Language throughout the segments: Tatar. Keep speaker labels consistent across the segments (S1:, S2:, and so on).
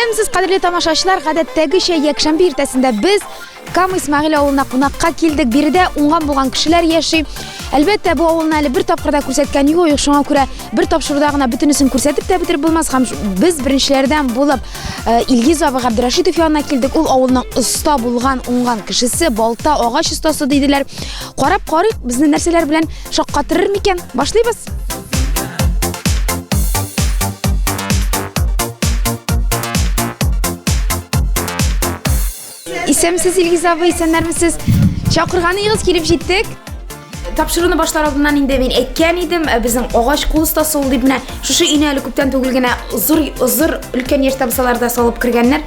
S1: Исәнмесез, кадерле тамашачылар, гадәттәгечә якшәмбе иртәсендә без Кама Исмәгыйль авылына кунакка килдек. Биредә уңган булган кешеләр яши. Әлбәттә, бу авылны әле бер тапкырда күрсәткән юк, шуңа күрә бер тапшыруда гына бөтенесен күрсәтеп тә бетереп булмас. Һәм без беренчеләрдән булып Илгиз абый Габдрашитов янына килдек. Ул авылның оста булган уңган кешесе, балта агач остасы диделәр. Карап карыйк, безне нәрсәләр белән шаккатырыр микән? Башлыйбыз. Исәнмесез, Илгиз абый, исәннәрмесез? Чакырганыгыз килеп җиттек. Тапшыруны башлар алдыннан инде мин әйткән идем, безнең агач кул остасы ул дип менә шушы өйне әле күптән түгел генә зур өлкән яшь табсаларда салып кергәннәр.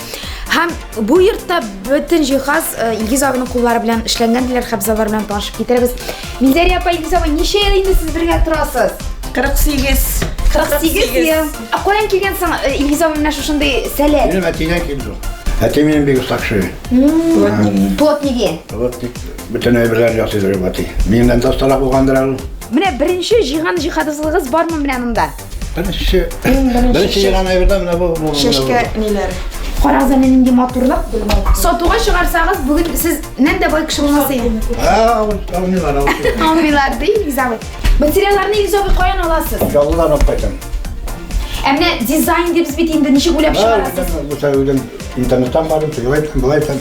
S1: Һәм бу йортта бөтен җиһаз Илгиз абыйның куллары белән эшләнгән диләр, һәм алар белән танышып китербез. Минзәрия апа, Илгиз абый, ничә ел инде сез бергә торасыз? 48 ел. Каян килгәнсең, Илгиз абый, менә шушындый сәләт?
S2: Мин Мәдинәдән килдем. Әтемнең бик сакшы.
S1: Плотник.
S2: Плотник. Bütün evler yasıdır batı. Minimden dostlara bulgandır al.
S1: Менә беренче җыйган җиһазыгыз бармы менә монда?
S2: Беренче җыйган evde менә бу.
S1: Шешкә ниләр? Карагыз әле нинди матурлык. Сатуга чыгарсагыз, бүген сез нәндә бай кеше булмаса иде.
S2: Алмыйлар.
S1: Алмыйлар ди, Илгиз абый. Материалларны Илгиз абый каян аласыз?
S2: Яллыдан алып кайтам.
S1: Менә дизайн дип бит инде ничек уйлап чыгарасыз?
S2: Бу сәүдән интернеттан барып, сөйләйтем, булайтам.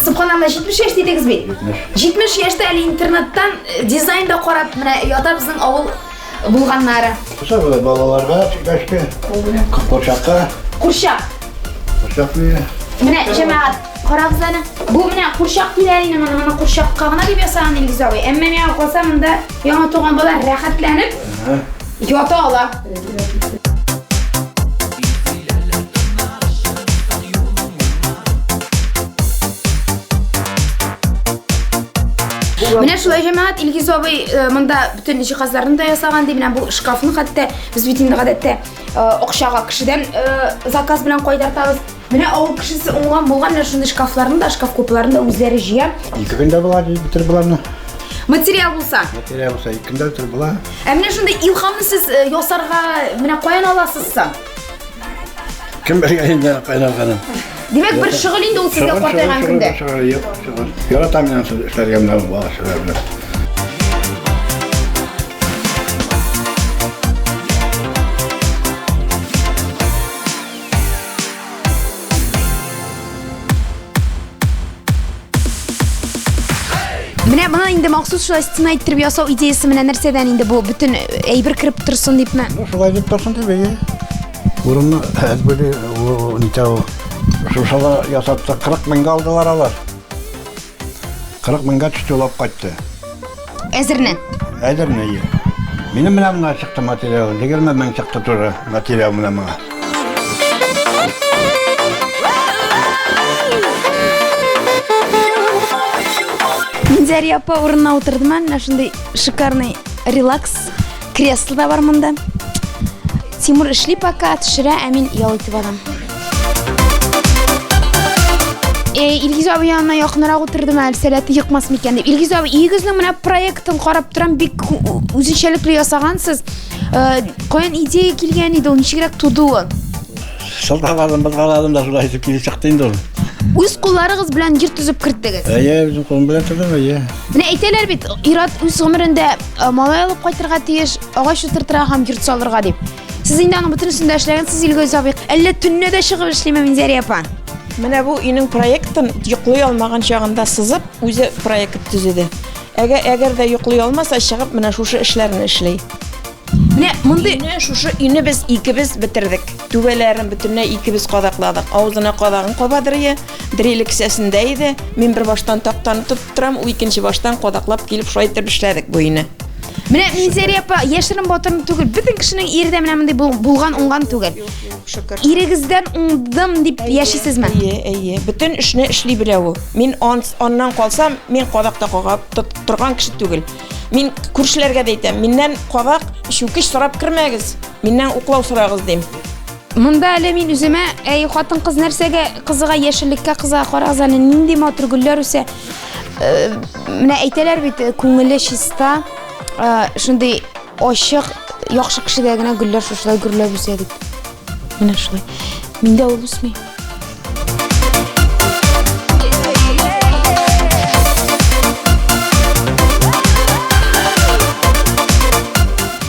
S1: Субханалла, 70 яшь дидегез бит. 70 яшьтә әле интернеттан дизайнда карап, менә ята безнең авыл булганнары.
S2: Буса балаларга чигәшкә. Курчакка.
S1: Курчак.
S2: Курчакны.
S1: Менә җәмәгать, карагыз әле. Бу менә курчак диләр, менә курчакка гына дип ясаган Илгиз абый. Әмма миңа калса монда яңа туган бала рәхәтләнеп ята ала. Менә шулай җәмәгать, Илгиз абый монда бүтән җиһазларны да ясаган ди. Менә бу шкафны хәтта без бит инде гадәттә акчага кешедән заказ белән кайдартабыз. Менә авыл кешесе уңган булган шундый шкафларны да, шкаф купаларын да үзләре җыя.
S2: 2 көндә була битер буларны.
S1: Материал булса.
S2: Материал булса 2 көндә битер була.
S1: Менә шундый илһамны сез ясарга менә каян аласыз соң?
S2: Кем бергә инде кайнарганым.
S1: Димәк, бер шөгыль инде ул сезгә картайган көндә.
S2: Яратам мин эшләргә менә бу эшләр белән.
S1: Менә моны инде махсус шулай стена иттереп ясау идеясы менә нәрсәдән инде бу бүтән әйбер кирип торсын дипме?
S2: Шулай дип торсын дип бәйе. Урынны әзбәле нитау шушала ясатты 40 меңгә алдылар алар. 40 меңгә төштеләп кайтты.
S1: Әзернән.
S2: Әзернәй. Минем менән менә чыкты материал. 20 мең чыкты туры материал менә моңа.
S1: Минзәрия апа урынына утырдым, менә шундый шикарный релакс кресло да бар монда. Тимур эшли пока, төшерә, ә мин ял итеп алам. Илгиз абый янына якынрак утырдым, әле сәләте йыкмас микән дип. Илгиз абый, игезнең менә проектын карап торам, бик үзенчәлекле ясагансыз. Каян идея килгән иде, ул ничегрәк туды ул?
S2: Сылталадым да шулай итеп килеп чыкты инде ул.
S1: Үз кулларыгыз белән җир төзеп кирттегез.
S2: Безнең кулым белән төзедем,
S1: Менә әйтәләр бит, Ират үз гомерендә малай алып кайтырга тиеш, агач утыртырга һәм йорт салырга дип. Сез инде аның бөтенесен дә эшләгәнсез, Илгиз абый. Әллә төнне дә чыгып эшлиме Минзәрия апа?
S3: Менә бу өйнең проектын йоклый алмаган чагында сызып, үзе проект төзеде. Әгәр дә йоклый алмаса, чыгып менә шушы эшләрне эшли.
S1: Менә мондый
S3: шушы өйне без икебез битердек. Түбәләрен бөтенләй икебез кадакладык. Авызына кадагын кабадырые, дреле кисәсендә иде. Мин бер баштан тактаны тотып торам, ул икенче баштан кадаклап килеп шулай итеп эшләдек бу өйне.
S1: Менә Минзәрия апа, яшерен батырын түгел, бөтен кешенең ирдә менә мондый булган уңган түгел.
S3: Шөкер.
S1: Ирегездән уңдым дип яшисезме?
S3: Әйе, бөтен эшне эшли белә ул. Мин аннан калсам, мин кадакта кагап торган кеше түгел. Мин күршеләргә дә әйтәм, миннән кадак, шүкеш сорап кирмәгез. Миннән уклау сорагыз дим.
S1: Монда әле мин үземә, хатын-кыз нәрсәгә кызыга, яшеллеккә кызыга, карагыз әле нинди матур гөлләр үсә. Менә әйтәләр бит, күңеле чиста, шундый ачык, яхшы кешедә генә гөлләр шушылай гөрләп үсә дип. Менә шулай. Миндә ул үсми.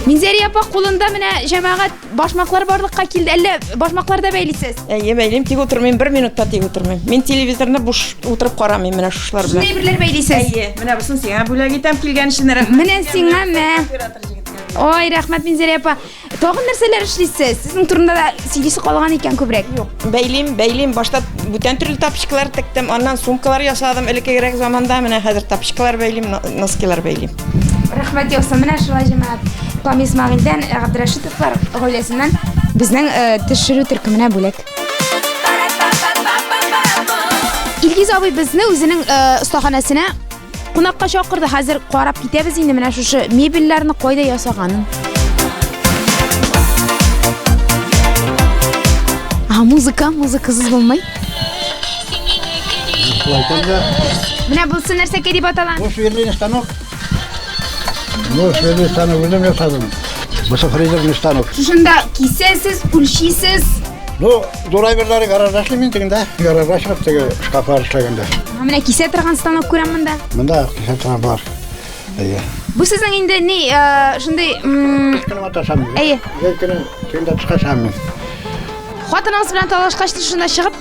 S1: Минзәри апа кулында менә җәмәгать башмаклар барлыкка килде. Әллә башмакларда бәйлисез?
S3: Әйе, бәйлим, тик утырмыйм, 1 минутта тик утырмыйм. Мин телевизорны буш утырып карамыйм менә шушлар белән.
S1: Шундай берләр бәйлисез?
S3: Әйе, менә бусын сиңа бүләк итәм килгән өчен рәхмәт.
S1: Менә сиңа мә. Ой, рәхмәт Минзәри апа. Тагын нәрсәләр эшлисез? Сезнең турында да сөйлисе калган икән күбрәк.
S3: Бәйлим, башта бүтән төрле тапчыклар тектем, аннан сумкалар ясадым, элеккегрәк заманда, менә хәзер тапчыклар бәйлим, носкилар бәйлим.
S1: Рәхмәт яуса, менә шулай җәмәгать. Пам Исмагыйльдән, Габдрашитовлар гаиләсеннән безнең төшерү төркеменә бүләк. Илгиз абый безне үзенең остаханәсенә кунакка чакырды. Хәзер карап китәбез инде менә шушы мебельләрне кайда ясаганын. Музыкасыз булмый. Менә булсы нәрсәкә дип аталган?
S2: Bu şiirliğin stanok. Bu şiirliğin stanok özüm yasadım. Bu sıfırıydırın stanok.
S1: Шушында кисәсез, үлчисез.
S2: Ну, дурайберлары гараждашлы мен тегінде. Гараждашлық теге шкафлар эшләгәндә.
S1: Менә кисә торган станок күрәм монда.
S2: Монда кисәтен бар. Әйе.
S1: Бу сезнең инде ни шундый
S2: Кем атасам?
S1: әйе.
S2: Гәкене тегендә чыгасам мен.
S1: Хатыныңыз белән талашкач шунда чыгып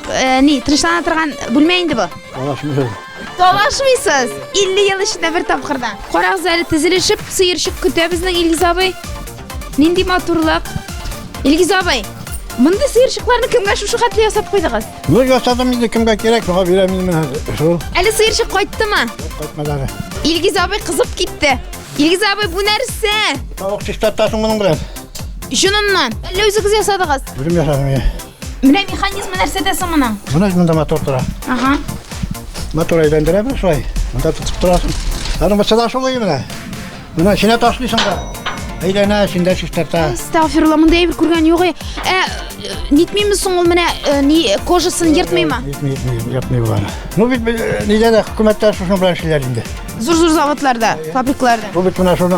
S1: ни тынычлана торган бүлмә инде бу.
S2: Алашмы.
S1: Талашмыйсыз. 50 ел эчендә бер тапкырда. Карагыз әле тезелешеп сыерчык көтә безнең Илгиз абый. Нинди матурлык. Илгиз абый, монда сыерчыкларны кемгә шушы хәтле ясап куйдыгыз?
S2: Ну, ясадым инде кемгә кирәк, миңа бирәм инде шул.
S1: Әле сыерчык кайттымы?
S2: Кайтмады.
S1: Илгиз абый кызып китте. Илгиз абый, бу нәрсә?
S2: Тавык чистартасың моның белән.
S1: Шуныннан. Әллә үзегез ясадыгыз?
S2: Үзем ясадым.
S1: Менә механизмы нәрсәдә соң моның?
S2: Монда мотор тора.
S1: Ага.
S2: Мотор әйләндерәбез шулай. Монда тотып торасың. Аны башта шулай менә. Менә шинә ташлыйсың да. Әйләнә, шиндә чистарта.
S1: Estağfurullah, монда әйбер күргән юк. Нитмиме соң ул менә ни кожасын йыртмыймы?
S2: Йыртмый була. Ну бит нидә дә хөкүмәттә шуның белән эшләр инде.
S1: Зур заводларда, фабрикаларда.
S2: Бу бит менә шуны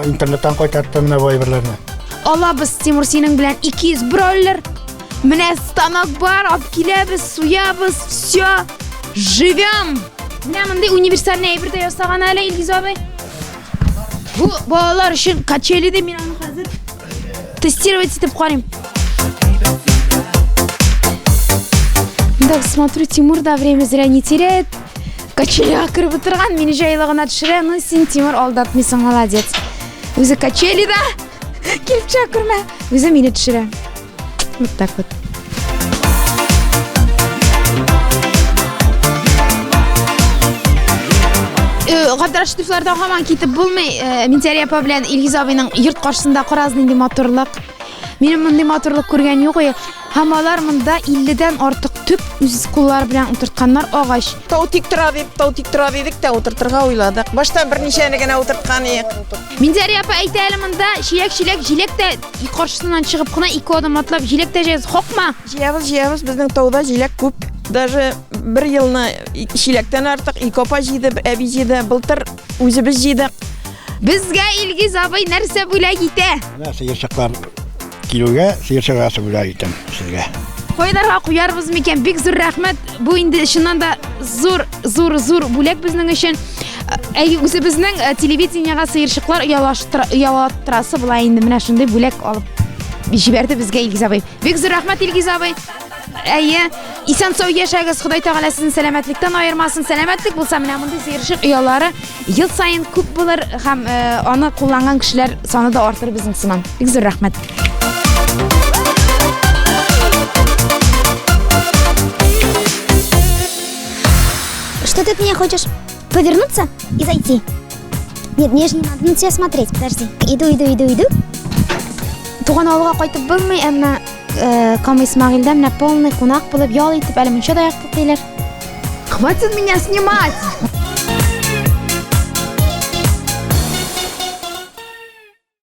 S2: интернеттан кайтартты менә бу әйберләрне.
S1: Алабыз Тимур синең белән 200 бройлер. Менә станок бар, алып киләбез, суябыз, всё. Живем. Менә монда универсальный әйбер дә ясаган әле Илгиз абый. Бу балалар өчен качели дә мин аны хәзер тестировать итеп карыйм. Да, смотрю, Тимур да время зря не теряет. Качелига кіріп отырған, мені жайлығына түшірә. Ну, сен, Тимур, алдатмайсың, молодец. Өзі качели да келіп шақырма. Өзі мені түшірә. Вот так вот. Габдрашитовлардан хаман кетіп болмай, Минзәри апа белән Илгиз абыйның йорт каршысында караз нинди матурлык. Минем мондай матурлык күргән юк. Һәм алар монда 50-дән артык төп үз куллары белән утыртканнар агач.
S3: Тау тик тора дидек тә утыртырга уйладык. Башта берничәне генә утырткан идек.
S1: Минзәри апа әйтә әле монда җиләк җиләк тә каршысыннан чыгып кына 2 адым атлап җиләк тә җыябыз. Хокма?
S3: Җыябыз, безнең тауда җиләк күп. Даже 1 елны җиләктән артык 2 апа җыйды, әби җыйды, былтыр үзебез җыйдык.
S1: Безгә Илгиз абый нәрсә бүләк итә?
S2: Менә сыерчыклар килүгә, сыерчыгасы бүләк итәм сезгә.
S1: Кайдарга куярбыз микән? Бик зур рәхмәт. Бу инде чыннан да зур бүләк безнең өчен. Үзебезнең телевидениягә сыерчыклар ялаттырасы була инде менә шундый бүләк алып җибәрде безгә Илгиз абый. Бик зур рәхмәт Илгиз абый. Әйе, исән сау яшәгез, Ходай Тәгалә сезне сәламәтлектән аермасын. Сәламәтлек булса, менә мондый сыерчык оялары ел сайын күп булыр һәм аны кулланган кешеләр саны да артыр безнең сыман. Бик зур рәхмәт.
S4: Что ты от меня хочешь? Повернуться и зайти? Нет, мне же не надо на тебя смотреть. Подожди. Иду.
S1: Туган авылга кайтып булмый, әмма Кама Исмагыйльдә менә полный кунак булып ял итеп әле мунча да яктык диләр. Хватит меня снимать!